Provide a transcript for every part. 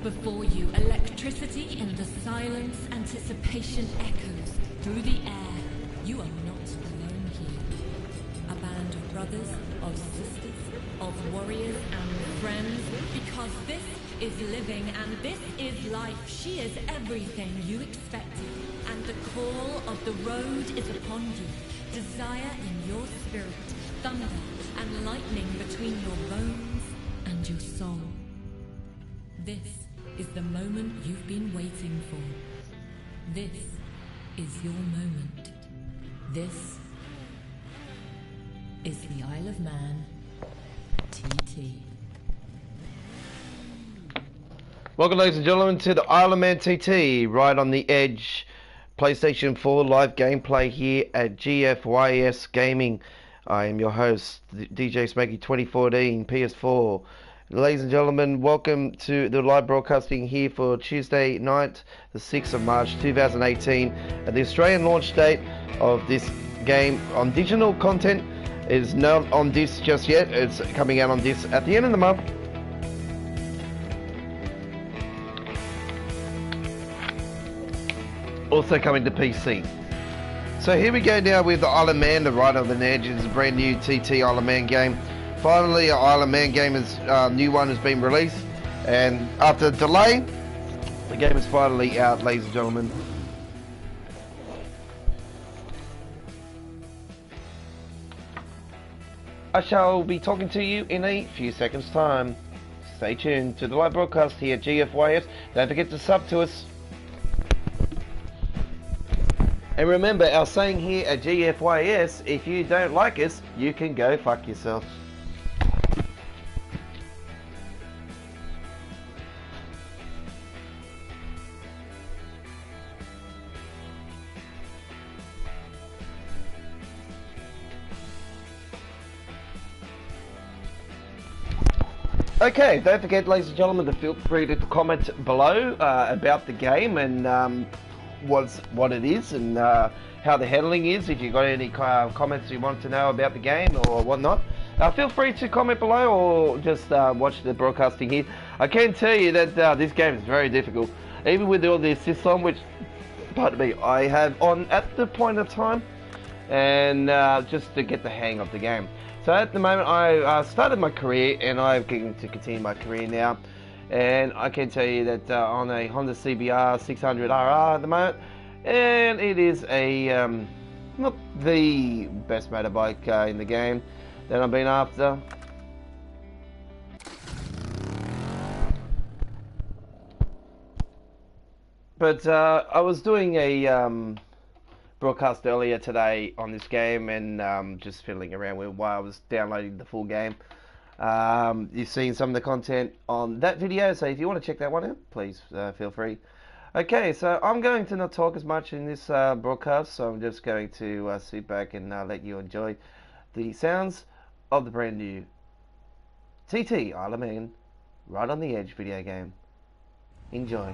Before you, electricity in the silence, anticipation echoes through the air. You are not alone here. A band of brothers, of sisters, of warriors and friends, because this is living and this is life. She is everything you expected, and the call of the road is upon you. Desire in your spirit, thunder and lightning between your bones and your soul. This is the moment you've been waiting for. This is your moment. This is the Isle of Man TT. Welcome, ladies and gentlemen, to the Isle of Man TT, right on the edge. PlayStation 4 live gameplay here at GFYS Gaming. I am your host, DJ Smaky 2014, PS4. Ladies and gentlemen, welcome to the live broadcasting here for Tuesday night, the 6th of March 2018. And the Australian launch date of this game on digital content is not on disc just yet. It's coming out on disc at the end of the month. Also coming to PC. So here we go now with the Isle of Man, the right on the edge. It's a brand new TT Isle of Man game. Finally, an Isle of Man game is new one has been released, and after a delay, the game is finally out, ladies and gentlemen. I shall be talking to you in a few seconds' time. Stay tuned to the live broadcast here at GFYS. Don't forget to sub to us. And remember our saying here at GFYS, if you don't like us, you can go fuck yourself. Okay, don't forget, ladies and gentlemen, to feel free to comment below about the game and what it is and how the handling is. If you've got any comments you want to know about the game or whatnot, feel free to comment below or just watch the broadcasting here. I can tell you that this game is very difficult, even with all the assists on, which, pardon me, I have on at the point of time, and just to get the hang of the game. So at the moment, I started my career, and I'm going to continue my career now. And I can tell you that on a Honda CBR 600RR at the moment, and it is a not the best motorbike in the game that I've been after. But I was doing a broadcast earlier today on this game, and just fiddling around with while I was downloading the full game. You've seen some of the content on that video, so if you want to check that one out, please feel free. Okay, so I'm going to not talk as much in this broadcast, so I'm just going to sit back and let you enjoy the sounds of the brand new TT Isle of Man right on the edge video game. Enjoy.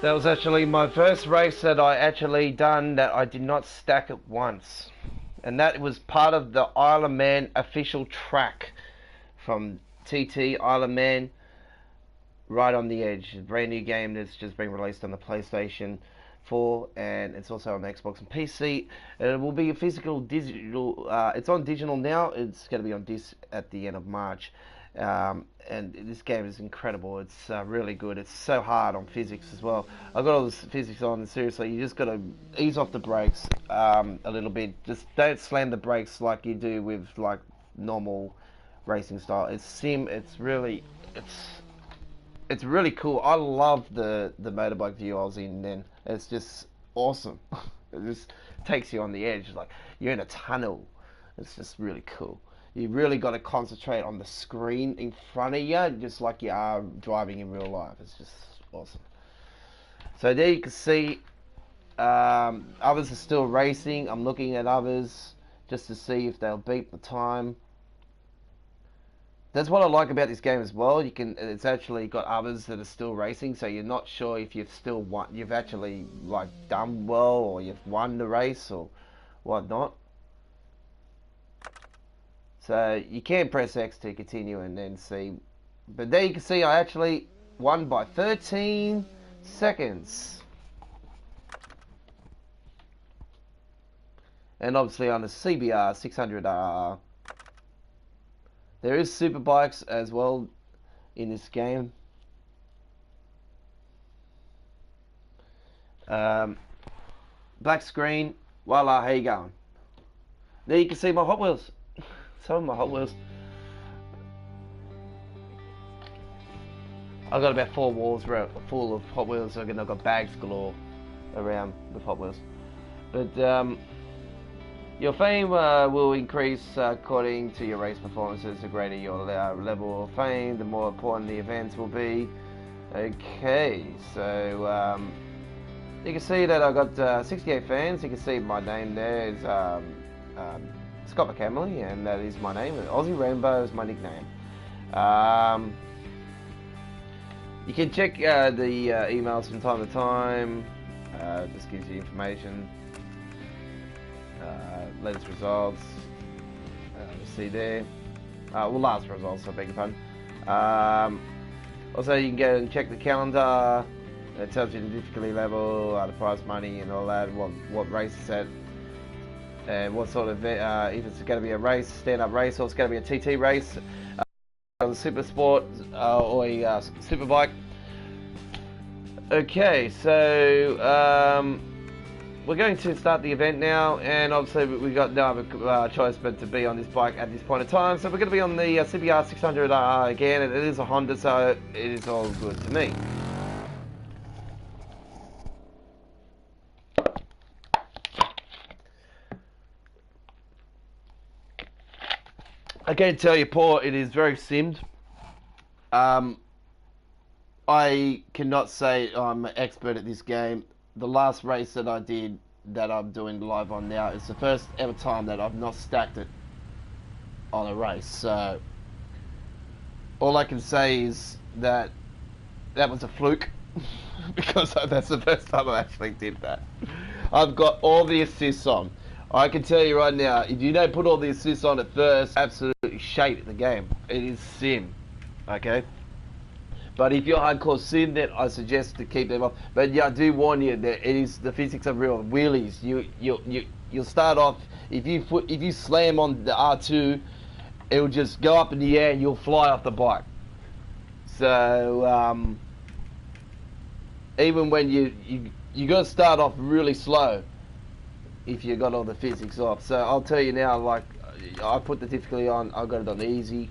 That was actually my first race that I actually done that I did not stack it once. And that was part of the Isle of Man official track from TT Isle of Man, right on the edge. A brand new game that's just been released on the PlayStation 4, and it's also on Xbox and PC. And it will be a physical digital. It's on digital now. It's going to be on disc at the end of March. And this game is incredible. It's really good. It's so hard on physics as well. I've got all this physics on, and seriously, you just got to ease off the brakes a little bit. Just don't slam the brakes like you do with like normal racing style. It's sim. It's really cool. I love the motorbike view I was in then. It's just awesome. It just takes you on the edge. Like you're in a tunnel. It's just really cool. You really got to concentrate on the screen in front of you, just like you are driving in real life. It's just awesome. So there you can see others are still racing. I'm looking at others just to see if they'll beat the time. That's what I like about this game as well. It's actually got others that are still racing, so you're not sure if you've actually like done well or you've won the race or whatnot. So you can press X to continue and then see. But there you can see I actually won by 13 seconds. And obviously on the CBR 600RR. There is super bikes as well in this game. Black screen. Voila, how you going? There you can see my Hot Wheels. Some of my Hot Wheels. I've got about 4 walls full of Hot Wheels. I've got bags galore around with Hot Wheels. But your fame will increase according to your race performances. The greater your level of fame, the more important the events will be. Okay, so you can see that I got 68 fans. You can see my name there is Scott McCamley, and that is my name. Aussie Rainbow is my nickname. You can check the emails from time to time. Just gives you information. Latest results. See there. Last results, I beg your pardon. Also, you can go and check the calendar. It tells you the difficulty level, the prize money, and all that. What race it's at. And what sort of if it's going to be a race, stand-up race, or it's going to be a TT race, a super sport or a super bike. Okay, so we're going to start the event now, and obviously we got no other choice but to be on this bike at this point in time. So we're going to be on the CBR 600 again, and it is a Honda, so it is all good to me. I can tell you, Paul, it is very simmed. I cannot say I'm an expert at this game. The last race that I did, that I'm doing live on now, is the first ever time that I've not stacked it on a race. So all I can say is that was a fluke because that's the first time I actually did that. I've got all the assists on. I can tell you right now, if you don't put all the assists on at first, absolutely shite the game. It is sim, okay? But if you're hardcore sim, then I suggest to keep them off. But yeah, I do warn you that the physics are real. Wheelies, you'll start off, if you slam on the R2, it'll just go up in the air and you'll fly off the bike. So even when you got to start off really slow if you got all the physics off. So I'll tell you now, like I put the difficulty on, I got it on easy.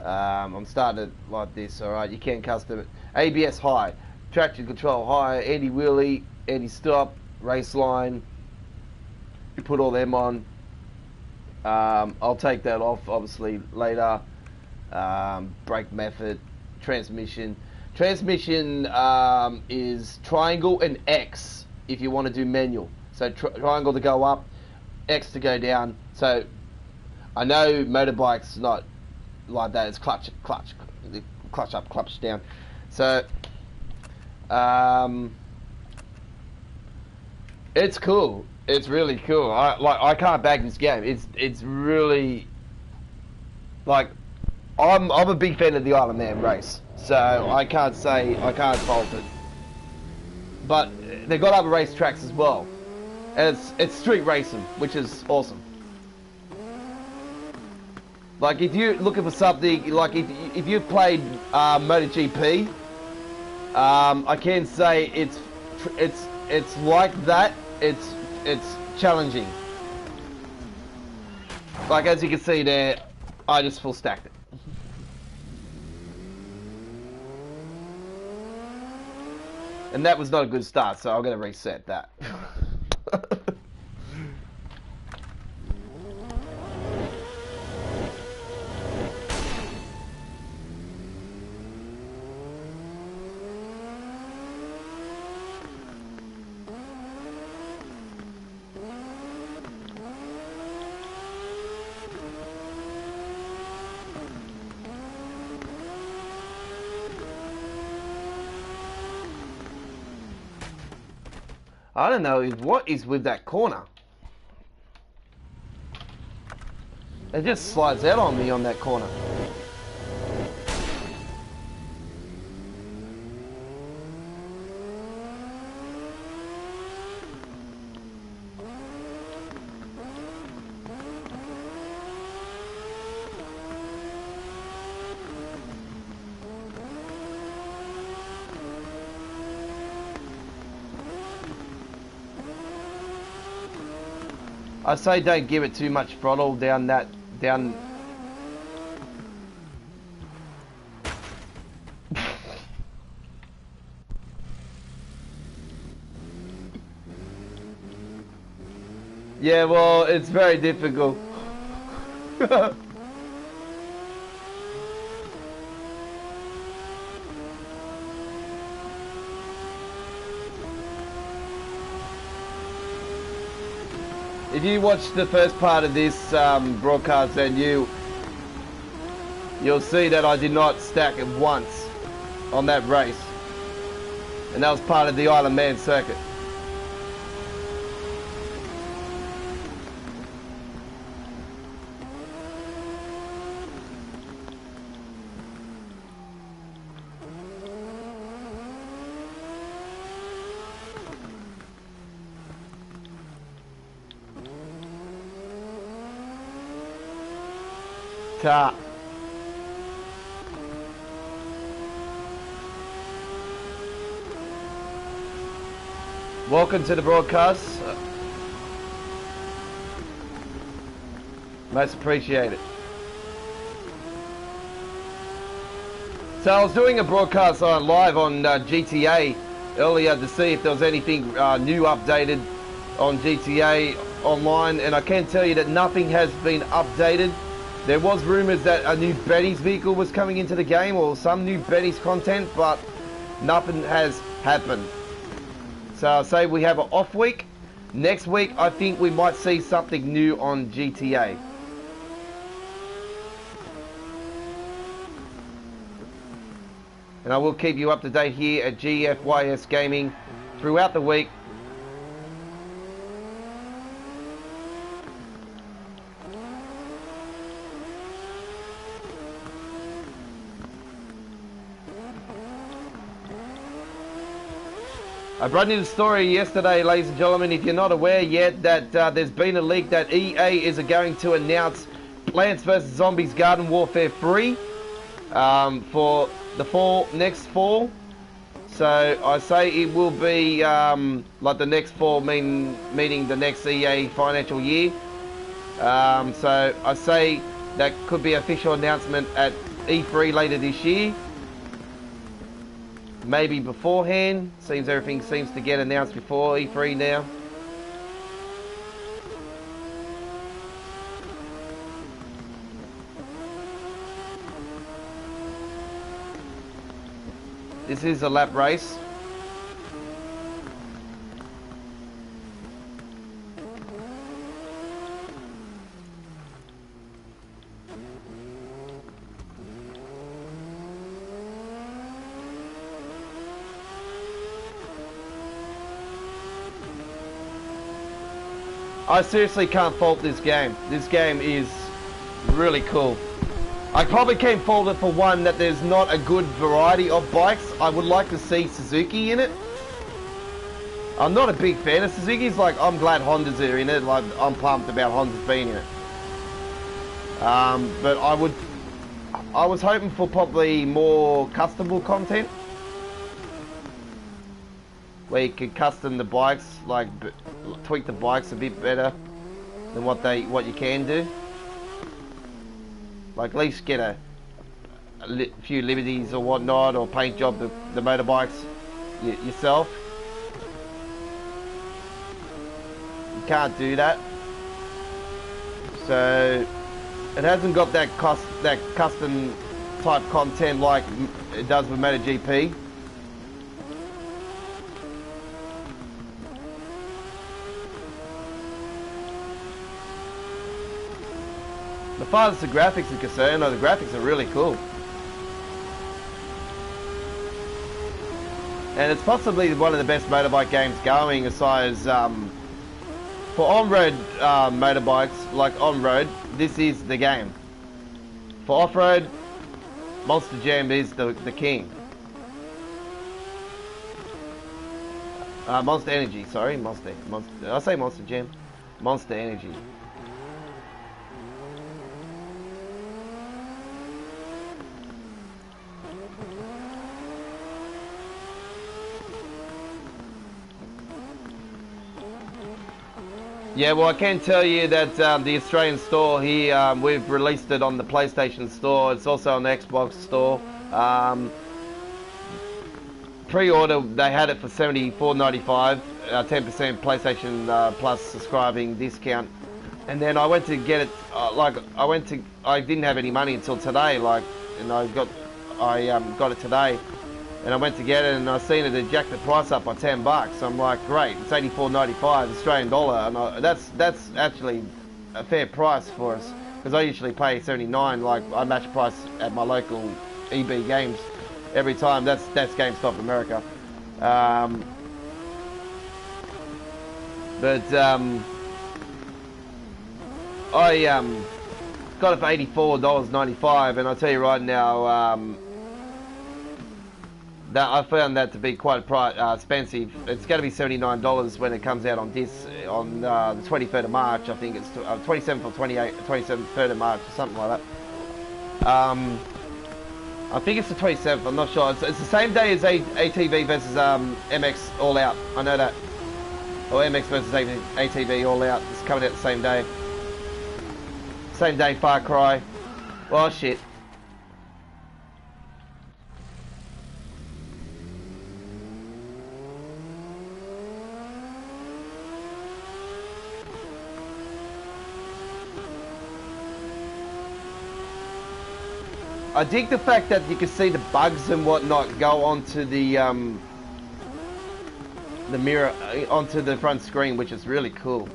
I'm starting it like this, alright, you can custom it. ABS high, traction control high, anti-wheelie, anti-stop, race line, you put all them on. I'll take that off obviously later. Brake method, transmission is triangle and X if you want to do manual. So triangle to go up, X to go down. So I know motorbikes not like that. It's clutch up, clutch down. So It's cool. It's really cool. I can't bag this game. It's really like I'm a big fan of the Isle of Man race, so I can't fault it. But they've got other race tracks as well, and it's street racing, which is awesome. Like if you're looking for something, like if you've played MotoGP, I can say it's like that. It's challenging. Like as you can see there, I just full stacked it. And that was not a good start, so I'm gonna reset that. I don't know what is with that corner. It just slides out on me on that corner. I say don't give it too much throttle down. Yeah, well, it's very difficult. If you watch the first part of this broadcast, then you'll see that I did not stack it once on that race, and that was part of the Isle of Man circuit. Ta. Welcome to the broadcast. Most appreciated. So I was doing a broadcast live on GTA earlier to see if there was anything new updated on GTA Online, and I can tell you that nothing has been updated. There was rumours that a new Benny's vehicle was coming into the game, or some new Benny's content, but nothing has happened. So I'll say we have an off week. Next week, I think we might see something new on GTA. And I will keep you up to date here at GFYS Gaming throughout the week. I brought you the story yesterday, ladies and gentlemen, if you're not aware yet, that there's been a leak that EA is going to announce Plants vs. Zombies Garden Warfare 3 for the next fall. So I say it will be like the next fall, meaning the next EA financial year. So I say that could be an official announcement at E3 later this year. Maybe beforehand. Seems everything seems to get announced before E3 now. This is a lap race. I seriously can't fault this game. This game is really cool. I probably can't fault it for one, that there's not a good variety of bikes. I would like to see Suzuki in it. I'm not a big fan of Suzuki's. Like, I'm glad Hondas are in it. Like, I'm pumped about Hondas being in it. But I was hoping for probably more customable content, where you could custom the bikes, like tweak the bikes a bit better than what you can do. Like, at least get a few liberties or whatnot, or paint job the motorbikes yourself. You can't do that, so it hasn't got that custom type content like it does with MotoGP. As far as the graphics are concerned, the graphics are really cool. And it's possibly one of the best motorbike games going, as far as for on-road motorbikes, like on-road, this is the game. For off-road, Monster Jam is the king. Monster Energy, sorry, Monster. Did I say Monster Jam? Monster Energy. Yeah, well, I can tell you that the Australian store here, we've released it on the PlayStation Store. It's also on the Xbox Store. Pre-order, they had it for $74.95, 10% PlayStation Plus subscribing discount. And then I went to get it, I didn't have any money until today, and I got it today. And I went to get it, and I seen it, it jacked the price up by $10. I'm like, great, it's $84.95 Australian dollar, and that's actually a fair price for us, because I usually pay $79. Like, I match price at my local EB Games every time. That's GameStop America. I got it for $84.95, and I'll tell you right now, that I found that to be quite expensive. It's going to be $79 when it comes out on this on the 23rd of March. I think it's 27th or 23rd of March or something like that. I think it's the 27th. I'm not sure. It's the same day as ATV versus MX All Out. I know that. Or MX versus ATV All Out. It's coming out the same day. Same day, Far Cry. Well, shit. I dig the fact that you can see the bugs and whatnot go onto the mirror, onto the front screen, which is really cool.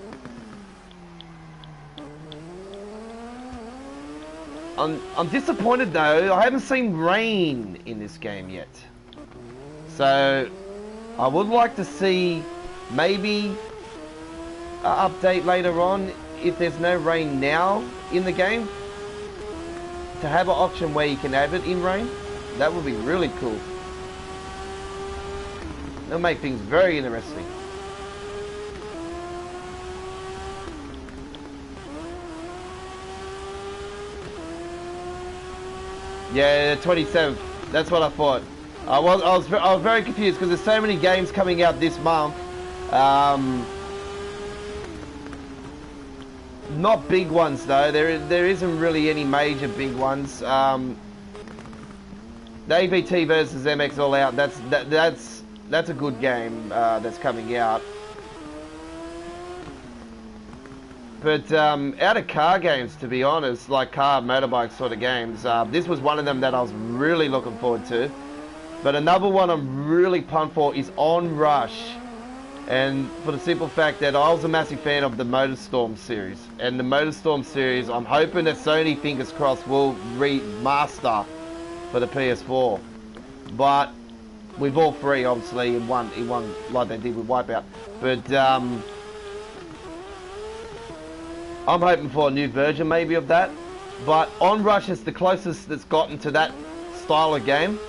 I'm disappointed though, I haven't seen rain in this game yet. So I would like to see maybe an update later on if there's no rain now in the game, to have an option where you can have it in rain. That would be really cool. That'll make things very interesting. Yeah, 27th. That's what I thought. I was very confused because there's so many games coming out this month. Not big ones though. There isn't really any major big ones. The AVT versus MX All Out. That's a good game that's coming out. But out of car games, to be honest, like car, motorbike sort of games, this was one of them that I was really looking forward to. But another one I'm really pumped for is Onrush. And for the simple fact that I was a massive fan of the MotorStorm series. And the MotorStorm series, I'm hoping that Sony, fingers crossed, will remaster for the PS4. But with all three, obviously, in one like they did with Wipeout. But I'm hoping for a new version maybe of that. But Onrush is the closest that's gotten to that style of game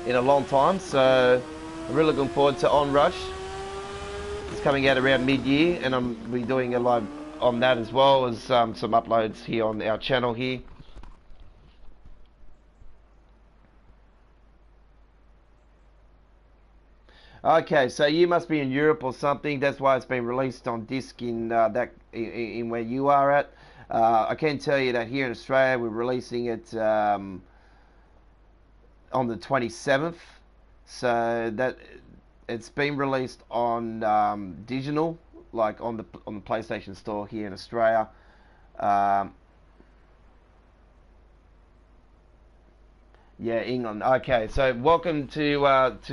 in a long time. So I'm really looking forward to Onrush. It's coming out around mid-year, and I'm be doing a live on that as well as some uploads here on our channel here. Okay, so you must be in Europe or something. That's why it's been released on disc in in where you are at. I can tell you that here in Australia we're releasing it on the 27th. So that it's been released on digital, like on the PlayStation Store here in Australia. Yeah, England. Okay, so welcome to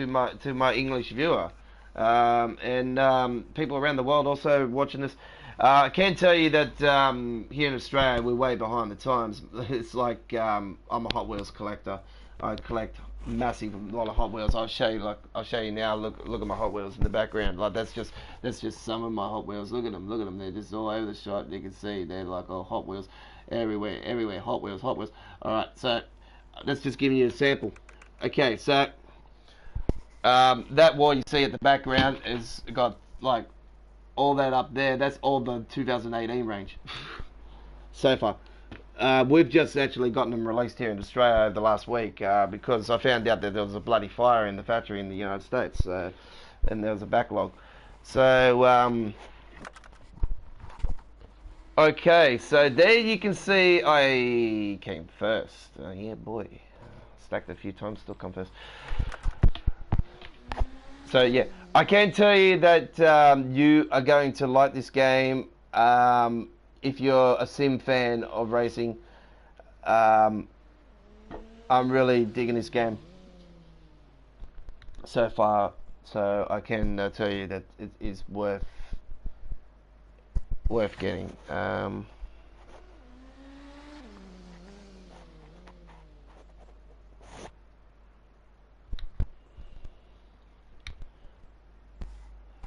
my English viewer, and people around the world also watching this. I can tell you that here in Australia we're way behind the times. It's like I'm a Hot Wheels collector. I collect massive lot of Hot Wheels. I'll show you now. Look at my Hot Wheels in the background. Like that's just some of my Hot Wheels. Look at them. Look at them. They're just all over the shop. You can see they're like all Hot Wheels everywhere. Hot Wheels. All right, so. Let's just give you a sample. Okay, so that wall you see at the background has got like all that up there. That's all the 2018 range so far. We've just actually gotten them released here in Australia over the last week because I found out that there was a bloody fire in the factory in the United States, and there was a backlog. So okay, so there you can see I came first. Yeah, boy. Stacked a few times, still come first. So, yeah. I can tell you that you are going to like this game if you're a sim fan of racing. I'm really digging this game so far. So, I can tell you that it is worth getting.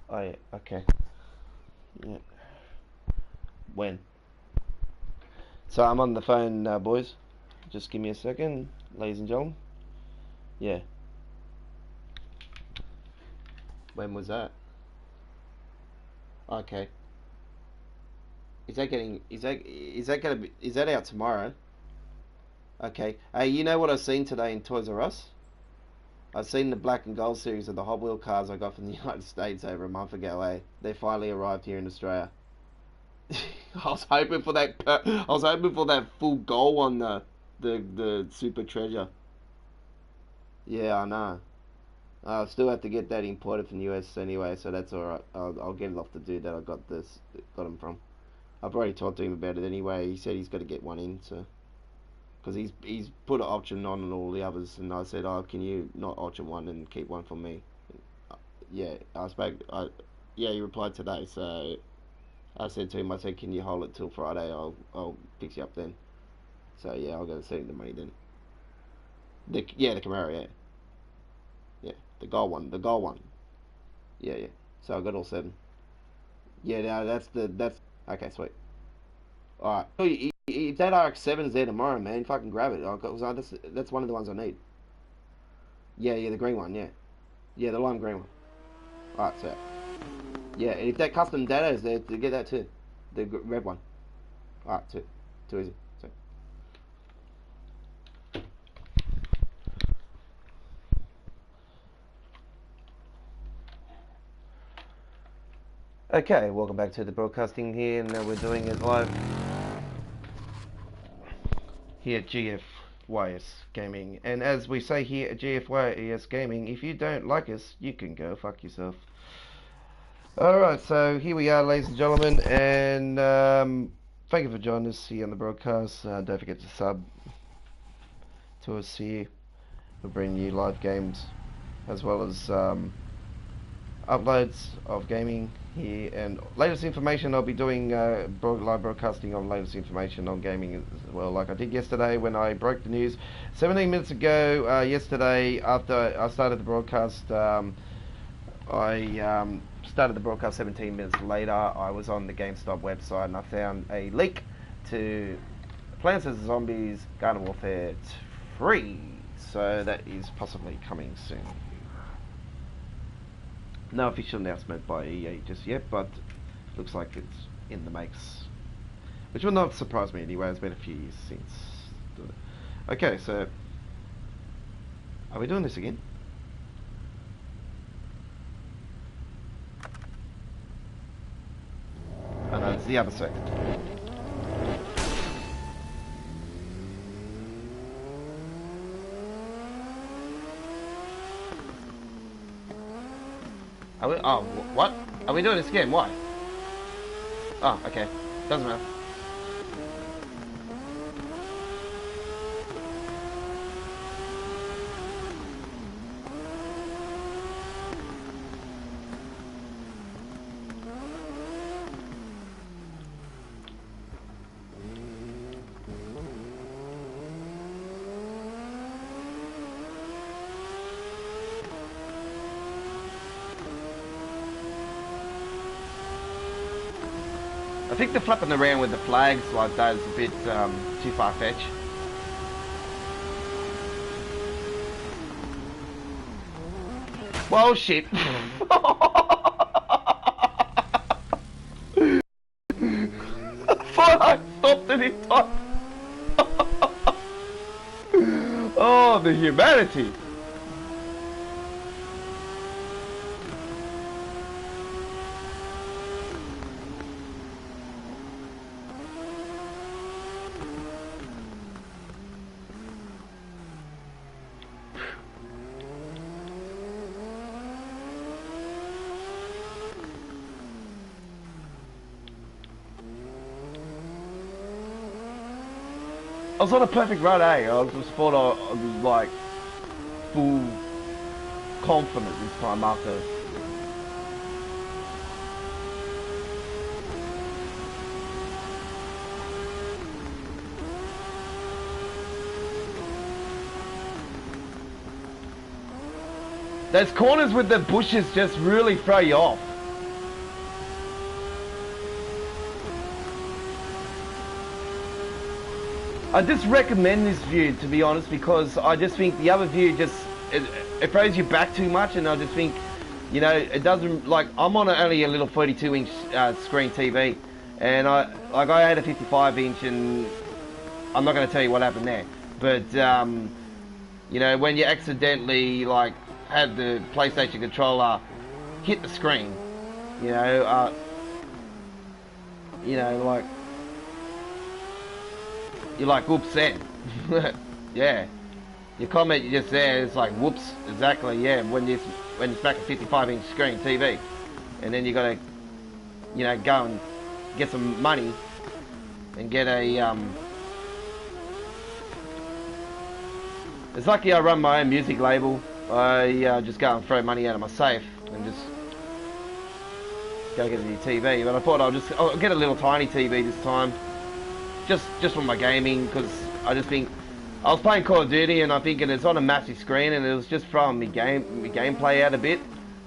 Oh yeah, okay. Yeah. When? So I'm on the phone, boys. Just give me a second, ladies and gentlemen. Yeah. When was that? Okay. Is that out tomorrow? Okay. Hey, you know what I've seen today in Toys R Us? I've seen the black and gold series of the Hot Wheel cars I got from the United States over a month ago. They finally arrived here in Australia. I was hoping for that. I was hoping for that full goal on the super treasure. Yeah, I know. I'll still have to get that imported from the US anyway, so that's alright. I'll get it off the dude that I got them from. I've already talked to him about it anyway. He said he's got to get one in, so because he's put an option on all the others, and I said, oh, can you not option one and keep one for me? Yeah, yeah, he replied today, so I said to him, I said, can you hold it till Friday? I'll fix you up then. So yeah, I'll go send him the money then. The Camaro, yeah. Yeah, the gold one. Yeah. So I got all 7. Yeah, no, that's okay, sweet. Alright. If that RX-7's there tomorrow, man, fucking grab it. That's one of the ones I need. Yeah, the green one, yeah. Yeah, the lime green one. Alright, so. Yeah, and if that custom data is there, to get that too. The red one. Alright, too easy. So. Okay, welcome back to the broadcasting here, and we're doing it live here at GFYS Gaming. And as we say here at GFYS Gaming, if you don't like us, you can go fuck yourself. Alright, so here we are, ladies and gentlemen, and thank you for joining us here on the broadcast. Don't forget to sub to us here. We'll bring you live games as well as uploads of gaming here, and latest information. I'll be doing live broadcasting on latest information on gaming as well, like I did yesterday when I broke the news 17 minutes ago. Yesterday after I started the broadcast, I started the broadcast 17 minutes later. I was on the GameStop website and I found a link to Plants vs Zombies Garden Warfare 3. So that is possibly coming soon. No official announcement by EA just yet, but looks like it's in the makes. Which will not surprise me anyway, it's been a few years since. Okay, so are we doing this again? Oh no, it's the other side. Are we, oh, what? Are we doing this again? Why? Oh, okay. Doesn't matter. I think the flipping around with the flags like that is a bit too far-fetched. Well, shit. I thought I stopped it in time. Oh, the humanity. I was on a perfect run, eh? I just thought I was like full confident this time after. Those corners with the bushes just really throw you off. I just recommend this view, to be honest, because I just think the other view just it throws you back too much, and I just think, you know, it doesn't, like, I'm on only a little 32-inch screen TV, and I had a 55-inch, and I'm not going to tell you what happened there, but you know, when you accidentally like have the PlayStation controller hit the screen, you know, like. You're like, whoops, then. Yeah. Your comment you just there is like, whoops, exactly, yeah, when you smack a 55-inch screen TV. And then you gotta, you know, go and get some money and get a, It's lucky I run my own music label. I just go and throw money out of my safe and just go get a new TV. But I thought I'll get a little tiny TV this time. Just for my gaming, because I just think I was playing Call of Duty and I'm thinking it's on a massive screen and it was just throwing me gameplay out a bit,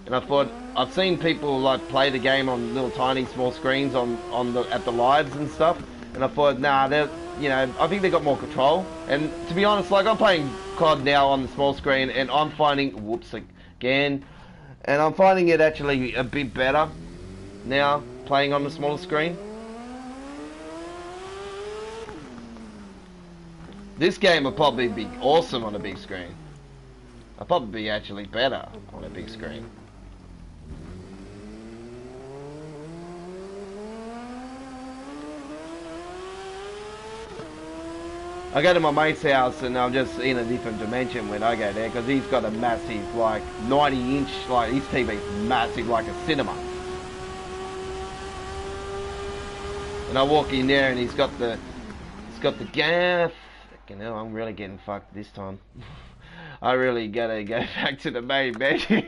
and I thought I've seen people like play the game on little tiny small screens at the lives and stuff, and I thought, nah, you know, I think they got more control. And to be honest, like, I'm playing COD now on the small screen and I'm finding, whoops again, and I'm finding it actually a bit better now playing on the smaller screen. This game will probably be awesome on a big screen. I'll probably be actually better on a big screen. I go to my mate's house and I'm just in a different dimension when I go there, because he's got a massive, like, 90-inch, like, his TV's massive, like a cinema. And I walk in there and he's got the gaff. You know, I'm really getting fucked this time. I really gotta go back to the main menu.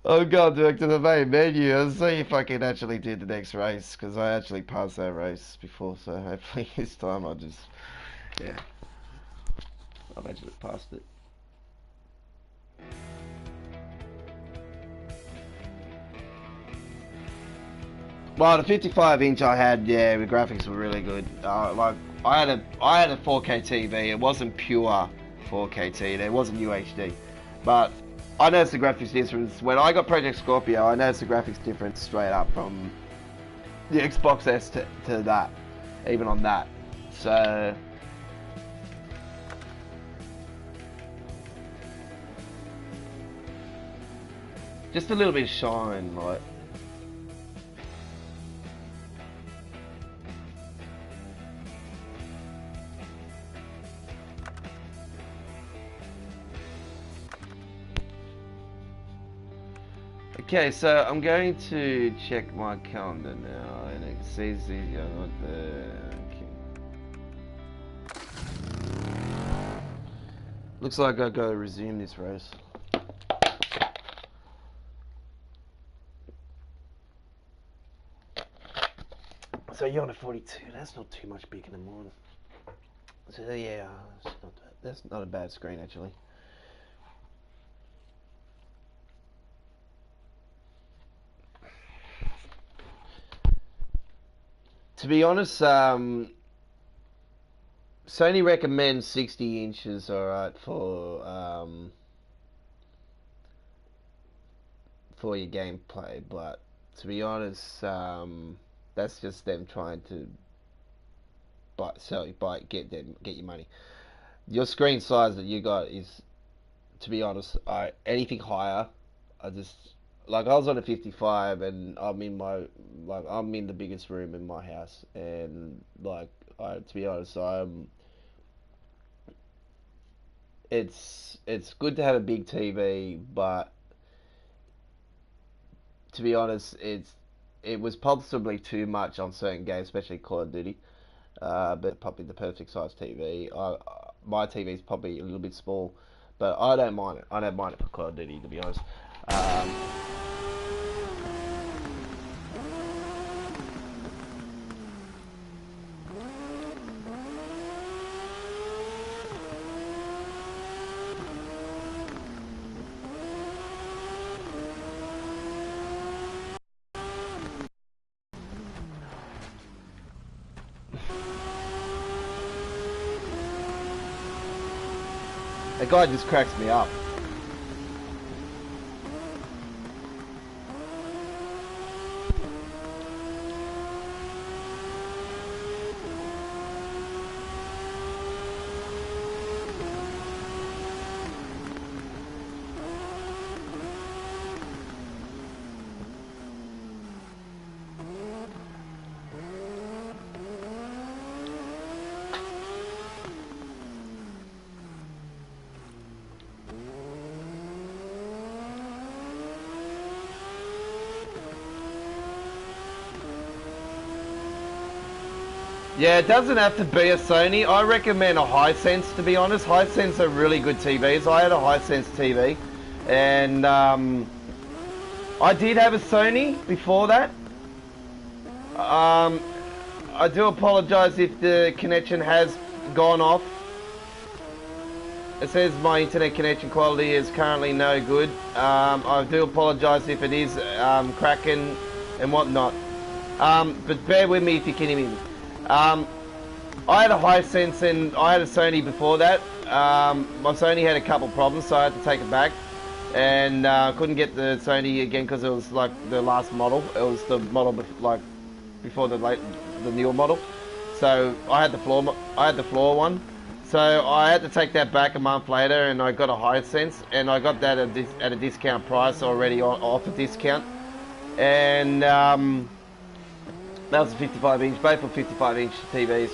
I've gone back to the main menu and see if I can actually do the next race, because I actually passed that race before, so hopefully this time I'll just, yeah, I've actually passed it. Well, the 55 inch I had, yeah, the graphics were really good. Like I had a 4K TV. It wasn't pure 4K TV. It wasn't UHD, but I noticed the graphics difference when I got Project Scorpio. I noticed the graphics difference straight up from the Xbox S to that, even on that. So just a little bit of shine, like. Okay, so I'm going to check my calendar now, and it says the looks like I gotta resume this race. So you're on a 42. That's not too much bigger than mine. So yeah, that's not a bad screen actually. To be honest, Sony recommends 60 inches, alright, for your gameplay, but to be honest, that's just them trying to get your money. Your screen size that you got is, to be honest, anything higher, I was on a 55, and I'm in the biggest room in my house, and to be honest, it's good to have a big TV, but to be honest, it was possibly too much on certain games, especially Call of Duty. But probably the perfect size TV. My TV is probably a little bit small, but I don't mind it. I don't mind it for Call of Duty, to be honest. That guy just cracks me up. Yeah, it doesn't have to be a Sony. I recommend a Hisense, to be honest. Hisense are really good TVs. I had a Hisense TV, and I did have a Sony before that. I do apologise if the connection has gone off. It says my internet connection quality is currently no good. I do apologise if it is cracking and whatnot. But bear with me if you can hear me. I had a Hisense and I had a Sony before that. My Sony had a couple problems, so I had to take it back, and couldn't get the Sony again because it was like the last model. It was the model before the newer model. So I had the floor one. So I had to take that back a month later, and I got a Hisense, and I got that at a discount price already, off a discount, and that was a 55 inch, both were 55 inch TVs.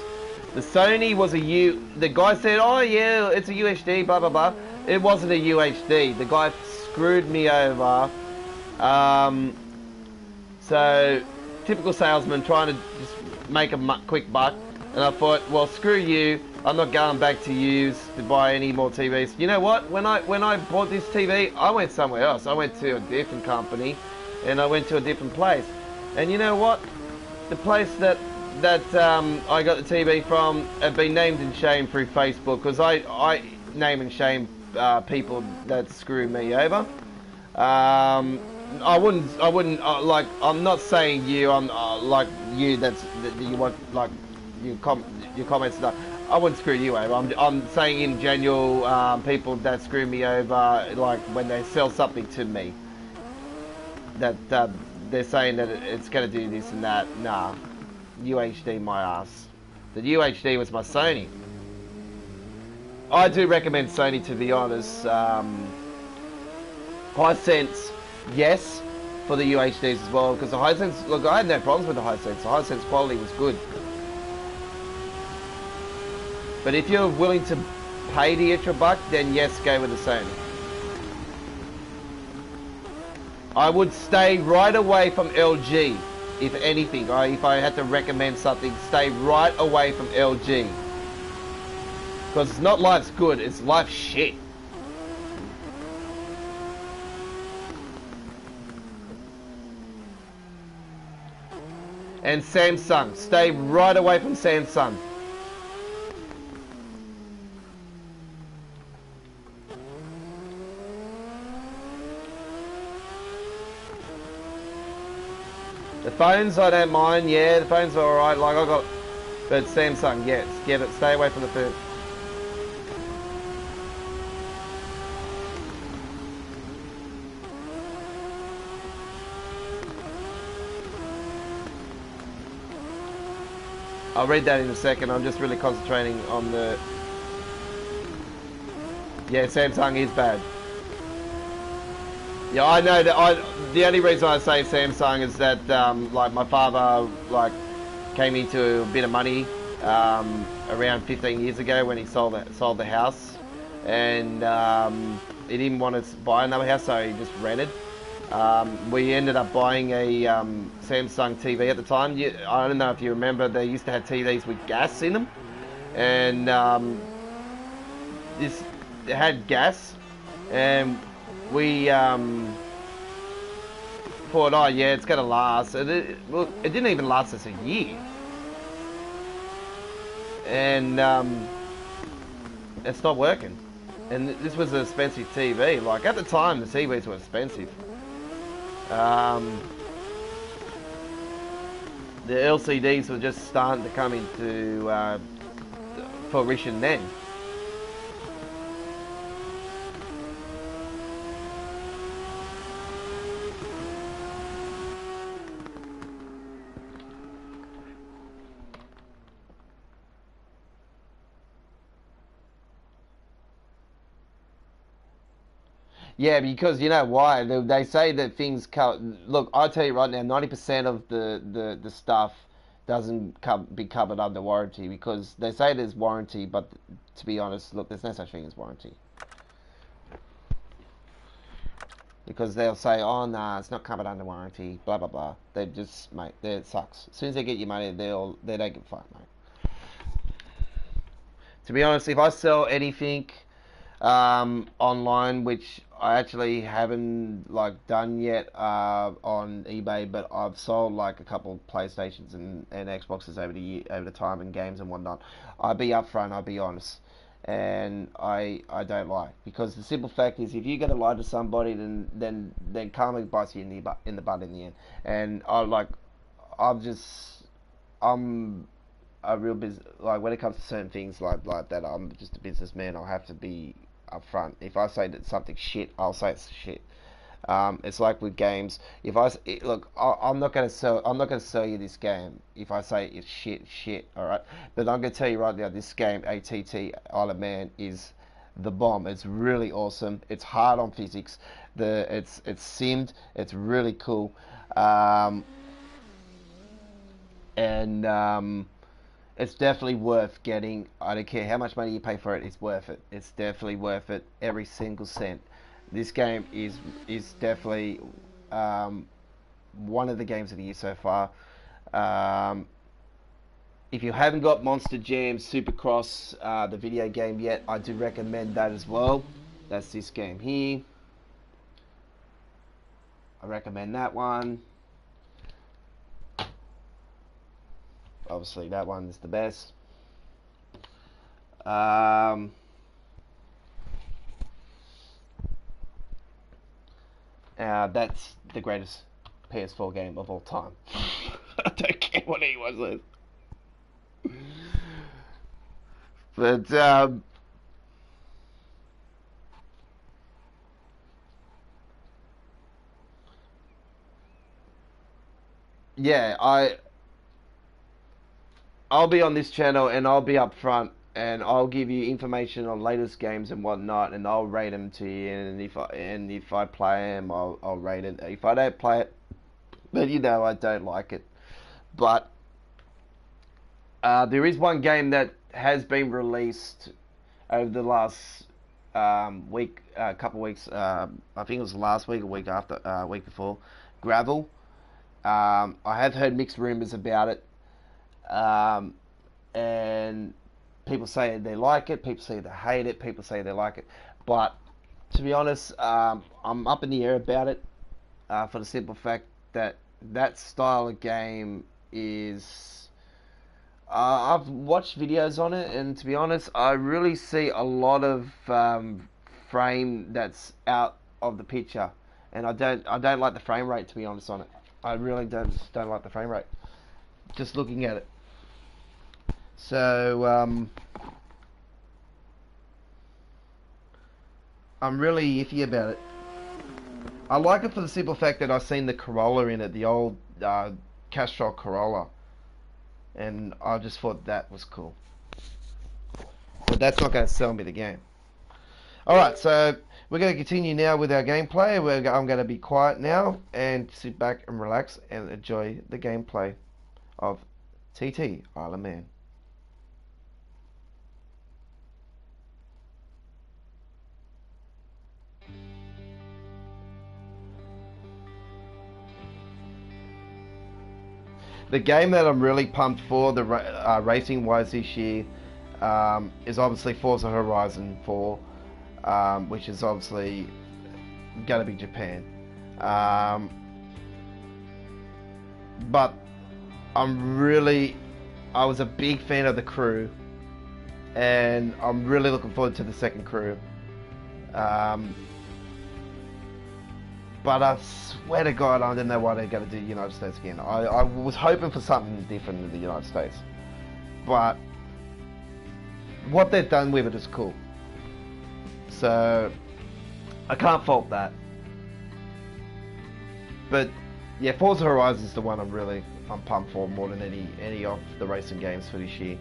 The Sony was the guy said, oh yeah, it's a UHD, blah blah blah. It wasn't a UHD. The guy screwed me over. So, typical salesman trying to just make a quick buck. And I thought, well, screw you. I'm not going back to use to buy any more TVs. You know what? When I bought this TV, I went somewhere else. I went to a different company, and I went to a different place. And you know what? The place that I got the TV from have been named and shamed through Facebook, because I name and shame people that screw me over. I wouldn't like. I'm not saying you. I'm like you. That you want like your comments. Stuff. I wouldn't screw you over. I'm saying in general, people that screw me over, like when they sell something to me, that they're saying that it's going to do this and that. Nah, UHD my ass. The UHD was my Sony. I do recommend Sony, to be honest. Hisense, yes, for the UHDs as well, because the Hisense, look, I had no problems with the Hisense. The Hisense quality was good. But if you're willing to pay the extra buck, then yes, go with the Sony. I would stay right away from LG, if anything. If I had to recommend something, stay right away from LG. Because it's not life's good, it's life's shit. And Samsung, stay right away from Samsung. The phones I don't mind, yeah, the phones are alright, like I got, but Samsung, yes, get it, stay away from the phone. I'll read that in a second. I'm just really concentrating on the... Yeah, Samsung is bad. Yeah, I know that the only reason I say Samsung is that, like, my father, like, came into a bit of money, around 15 years ago when he sold the house. And, he didn't want to buy another house, so he just rented. We ended up buying a Samsung TV at the time. I don't know if you remember, they used to have TVs with gas in them, and this had gas, and we thought, oh yeah, it's gonna last. Well, it didn't even last us a year, and it stopped working. And this was an expensive TV. Like at the time, the TVs were expensive. The LCDs were just starting to come into fruition then. Yeah, because you know why? They say that things look, I'll tell you right now, 90% of the stuff doesn't be covered under warranty, because they say there's warranty, but to be honest, look, there's no such thing as warranty. Because they'll say, oh, nah, it's not covered under warranty, blah, blah, blah. They just, mate, it sucks. As soon as they get your money, they don't give a fuck, mate. To be honest, if I sell anything online, which I actually haven't like done yet on eBay, but I've sold like a couple of PlayStations and Xboxes over the time, and games and whatnot. I'll be upfront, I'll be honest, and I don't lie, because the simple fact is, if you're gonna lie to somebody, then karma bites you in the butt in the end. And I'm a real business, like when it comes to certain things like that, I'm just a businessman. I'll have to be upfront. If I say that something's shit, I'll say it's shit. It's like with games. Look, I'm not gonna sell you this game if I say it's shit. All right, but I'm gonna tell you right now, this game, ATT Isle of Man, is the bomb. It's really awesome. It's hard on physics. It's simmed. It's really cool. And it's definitely worth getting. I don't care how much money you pay for it. It's worth it. It's definitely worth it. Every single cent. This game is definitely one of the games of the year so far. If you haven't got Monster Jam Supercross, the video game yet, I do recommend that as well. That's this game here. I recommend that one. Obviously, that one is the best. That's the greatest PS4 game of all time. I don't care what anyone says. But yeah, I'll be on this channel and I'll be up front and I'll give you information on latest games and whatnot, and I'll rate them to you. And if I play them, I'll rate it. If I don't play it, then you know I don't like it. But there is one game that has been released over the last week, couple of weeks. I think it was last week, a week after, week before. Gravel. I have heard mixed rumors about it, and people say they like it. People say they hate it. People say they like it. But to be honest, I'm up in the air about it, for the simple fact that that style of game is. I've watched videos on it, and to be honest, I really see a lot of frame that's out of the picture, and I don't like the frame rate, to be honest, on it. I really don't like the frame rate. Just looking at it. So I'm really iffy about it. I like it for the simple fact that I've seen the Corolla in it, the old Castrol Corolla. And I just thought that was cool. But that's not going to sell me the game. Alright, so we're going to continue now with our gameplay. I'm going to be quiet now and sit back and relax and enjoy the gameplay of TT Isle of Man. The game that I'm really pumped for, the racing wise this year, is obviously Forza Horizon 4, which is obviously going to be Japan. But I was a big fan of the crew, and I'm really looking forward to the second crew. But I swear to God, I don't know why they're going to do the United States again. I was hoping for something different in the United States. But what they've done with it is cool. So I can't fault that. But yeah, Forza Horizon is the one I'm pumped for more than any of the racing games for this year.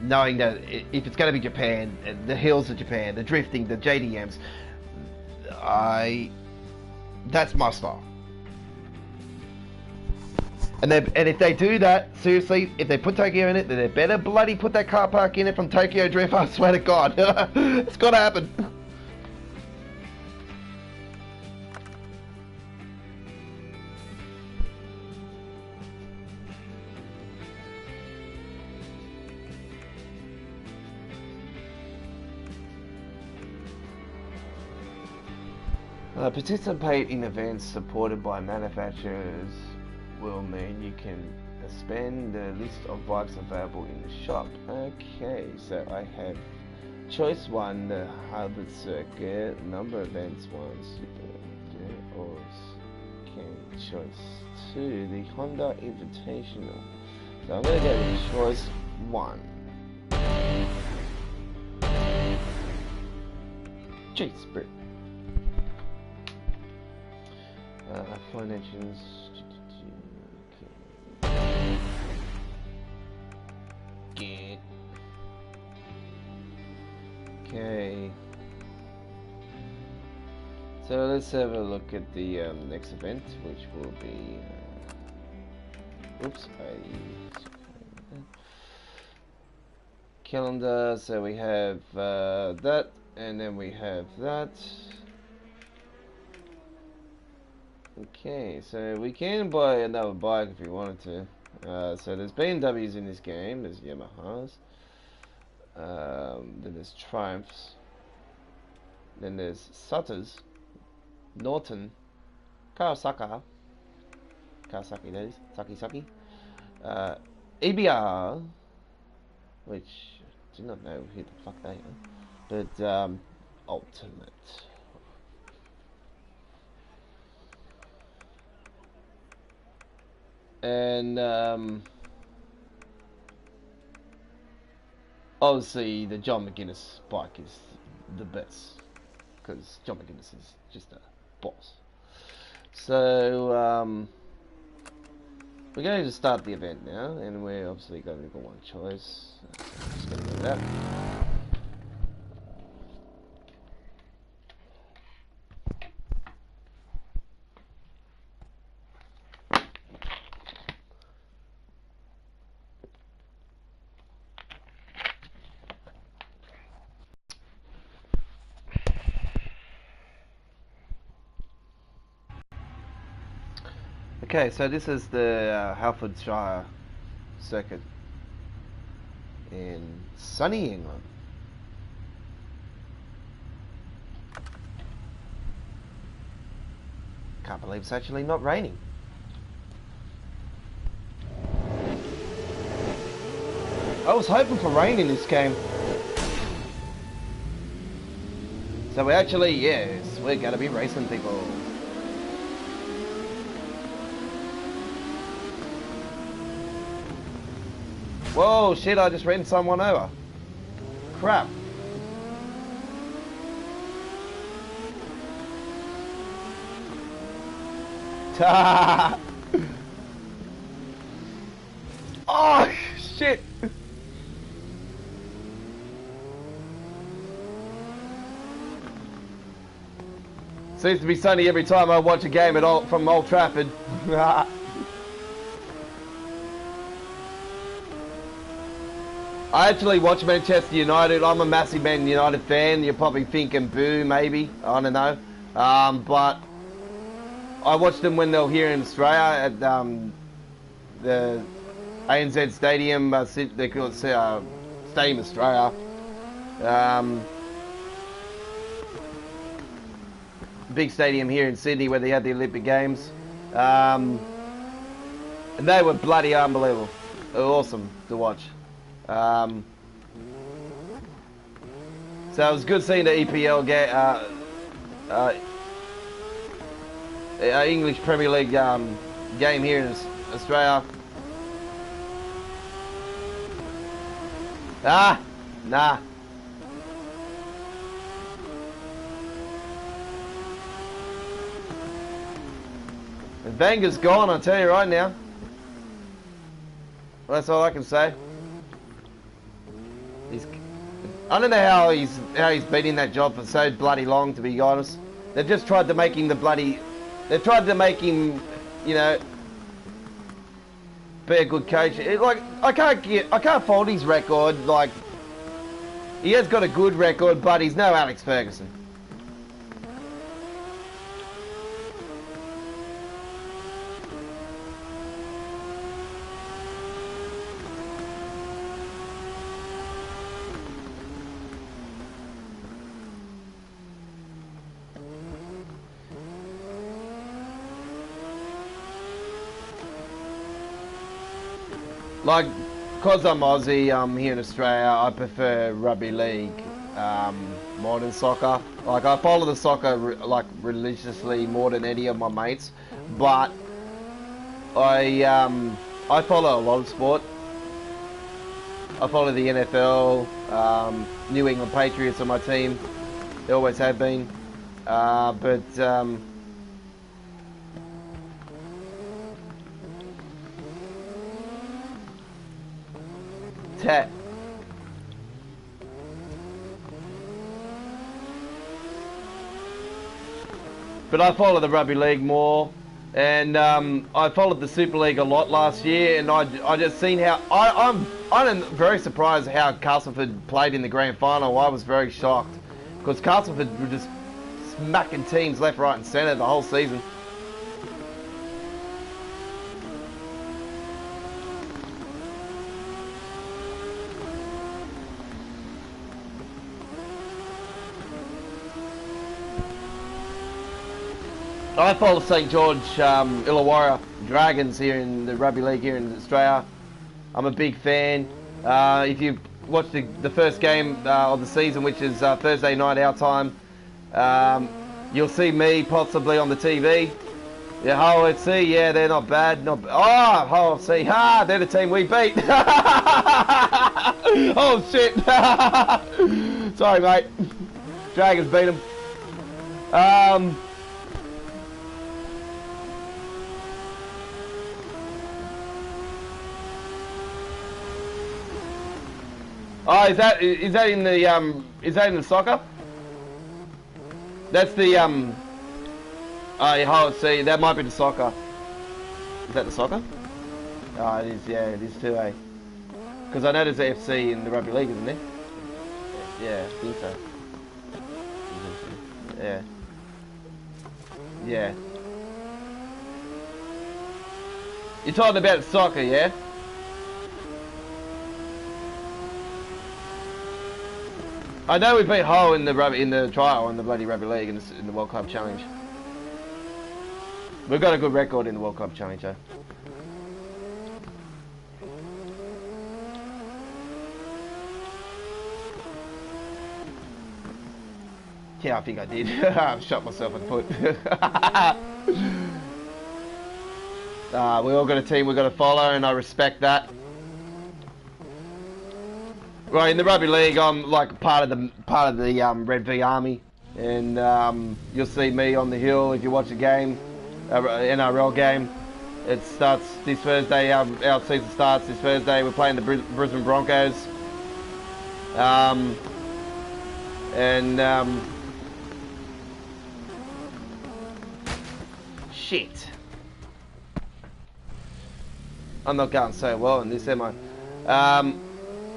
Knowing that if it's going to be Japan, the hills of Japan, the drifting, the JDMs, that's my style. And if they do that, seriously, if they put Tokyo in it, then they better bloody put that car park in it from Tokyo Drift. I swear to God. It's gotta happen. Participate in events supported by manufacturers will mean you can expand the list of bikes available in the shop. Okay, so I have choice 1, the Harvard Circuit, number of events 1, Super, or okay, choice 2, the Honda Invitational. So I'm going to go with choice 1. Jeez, Brit. Financials. Get. Okay. So let's have a look at the next event, which will be. Oops, calendar. So we have that, and then we have that. Okay, so we can buy another bike if we wanted to. So there's BMWs in this game, there's Yamahas, then there's Triumphs, then there's Sutters, Norton, Kawasaki that is, Saki, EBR, which I do not know who the fuck they are, but Ultimate. And obviously the John McGuinness bike is the best, because John McGuinness is just a boss. So we're going to start the event now, and we're obviously going to go one choice. So I'm just going to do that. Okay, so this is the Hertfordshire circuit in sunny England. Can't believe it's actually not raining. I was hoping for rain in this game. So we actually, yes, we're gonna be racing people. Whoa, shit, I just ran someone over. Crap. Oh, shit. Seems to be sunny every time I watch a game at from Old Trafford. I actually watch Manchester United. I'm a massive Man United fan. You're probably thinking boo, maybe. I don't know. But I watched them when they were here in Australia at the ANZ Stadium. They call it Stadium Australia. Big stadium here in Sydney where they had the Olympic Games. And they were bloody unbelievable. They were awesome to watch. So it was good seeing the EPL English Premier League game here in Australia. Nah. And Wenger's gone, I'll tell you right now. Well, that's all I can say. I don't know how he's been in that job for so bloody long, to be honest. They've just tried to make him they've tried to make him, you know, be a good coach. Like, I can't fault his record. Like, he has got a good record, but he's no Alex Ferguson. Like, because I'm Aussie, here in Australia, I prefer rugby league more than soccer. Like, I follow the soccer religiously more than any of my mates, but I follow a lot of sport. I follow the NFL. New England Patriots are my team. They always have been. But I follow the rugby league more, and I followed the Super League a lot last year, and I just seen how I'm very surprised how Castleford played in the grand final. I was very shocked because Castleford were just smacking teams left, right, and centre the whole season. I follow St George Illawarra Dragons here in the rugby league here in Australia. I'm a big fan. If you watch the first game of the season, which is Thursday night our time, you'll see me possibly on the TV. Yeah, Hull FC, yeah, they're not bad. Oh, Hull FC, they're the team we beat. Oh shit. Sorry, mate. Dragons beat them. Oh, is that in the soccer? That's the oh, yeah, Hull FC, that might be the soccer. Is that the soccer? Oh, it is, yeah, it is too, eh? Because I know there's a FC in the Rugby League, isn't there? Yeah, I think so. Yeah. Yeah. You're talking about soccer, yeah? I know we beat Hull in the trial in the bloody Rugby League in the World Club Challenge. We've got a good record in the World Club Challenge, though. Yeah, I think I did. I've shot myself in the foot. We all got a team we've got to follow, and I respect that. Right, in the Rugby League, I'm like part of the Red V Army, and you'll see me on the hill if you watch a game, NRL game. It starts this Thursday. Our season starts this Thursday. We're playing the Brisbane Broncos, shit. I'm not going so well in this, am I?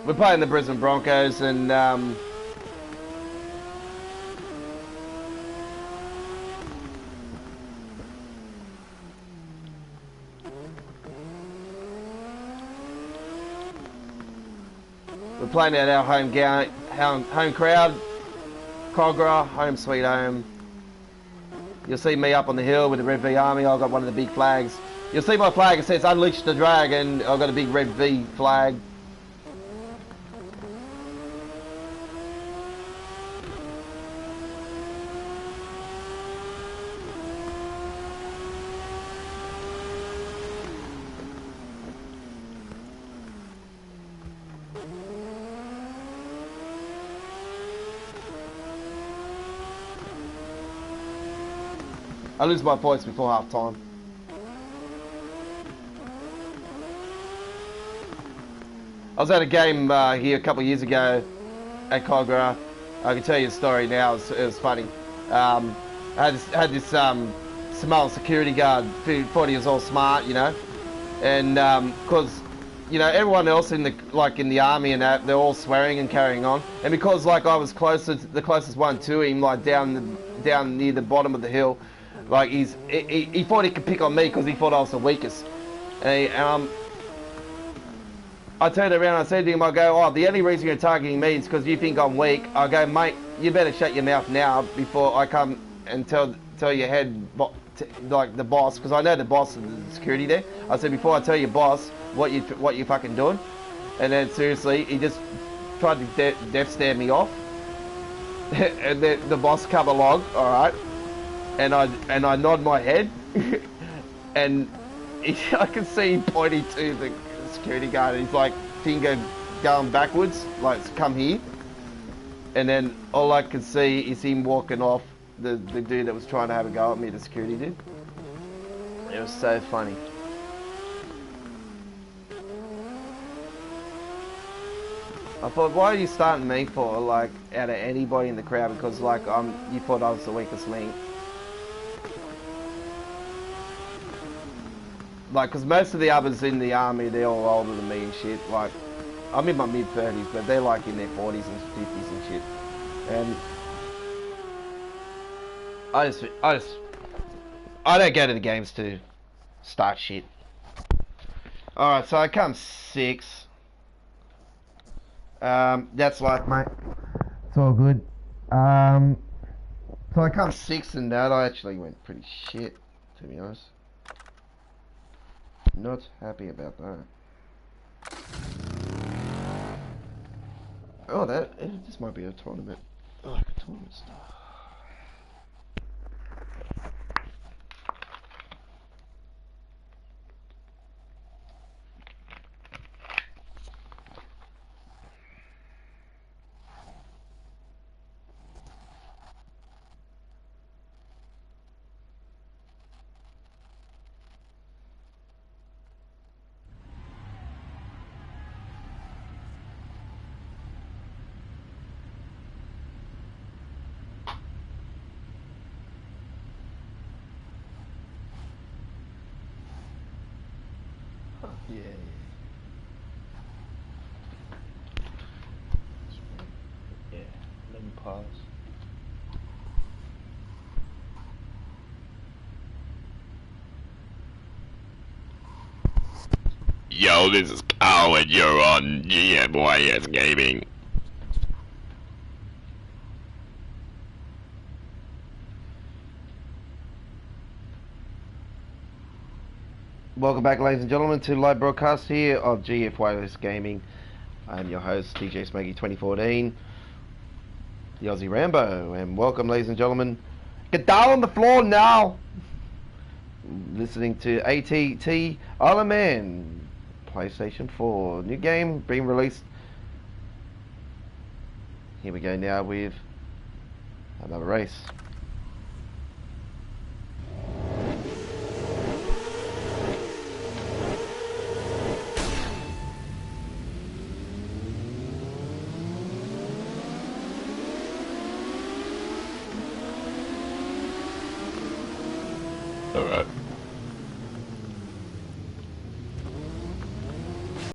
We're playing the Brisbane Broncos, and we're playing at our home crowd, Cogra, home sweet home. You'll see me up on the hill with the Red V Army. I've got one of the big flags. You'll see my flag, it says Unleash the Dragon. I've got a big Red V flag. I lose my voice before half time. I was at a game here a couple of years ago at Cogra. I can tell you a story now. It was funny. I had this Samoan security guard, 40 years old, smart, you know, and because you know everyone else in the army and that, they're all swearing and carrying on, and because like I was the closest one to him, like down near the bottom of the hill. Like he thought he could pick on me because he thought I was the weakest. And I turned around and I said to him, I go, oh, the only reason you're targeting me is because you think I'm weak. I go, mate, you better shut your mouth now before I come and tell your head, like the boss, because I know the boss of the security there. I said, before I tell your boss what you fucking doing. And then seriously, he just tried to death stare me off. And then the boss come along, all right. And I nod my head, and I can see him pointing to the security guard, and he's like finger going backwards, like come here. And then all I could see is him walking off, the dude that was trying to have a go at me, the security dude. It was so funny. I thought, why are you starting me for, like, out of anybody in the crowd? Because like you thought I was the weakest link. Like, because most of the others in the army, they're all older than me and shit. Like, I'm in my mid-30s, but they're like in their 40s and 50s and shit. And I don't go to the games to start shit. Alright, so I come 6. That's life, mate. It's all good. So I come 6 and that, I actually went pretty shit, to be honest. Not happy about that. Oh, this might be a tournament. Oh, like a tournament stuff. Yeah. Yeah. Let me pause. Yo, this is Kyle and you're on GFYS Gaming. Welcome back, ladies and gentlemen, to live broadcast here of GFYS Gaming. I'm your host, DJ Smokey 2014, the Aussie Rambo, and welcome, ladies and gentlemen. Get down on the floor now! Listening to ATT Island Man, PlayStation 4, new game being released. Here we go now with another race. Alright.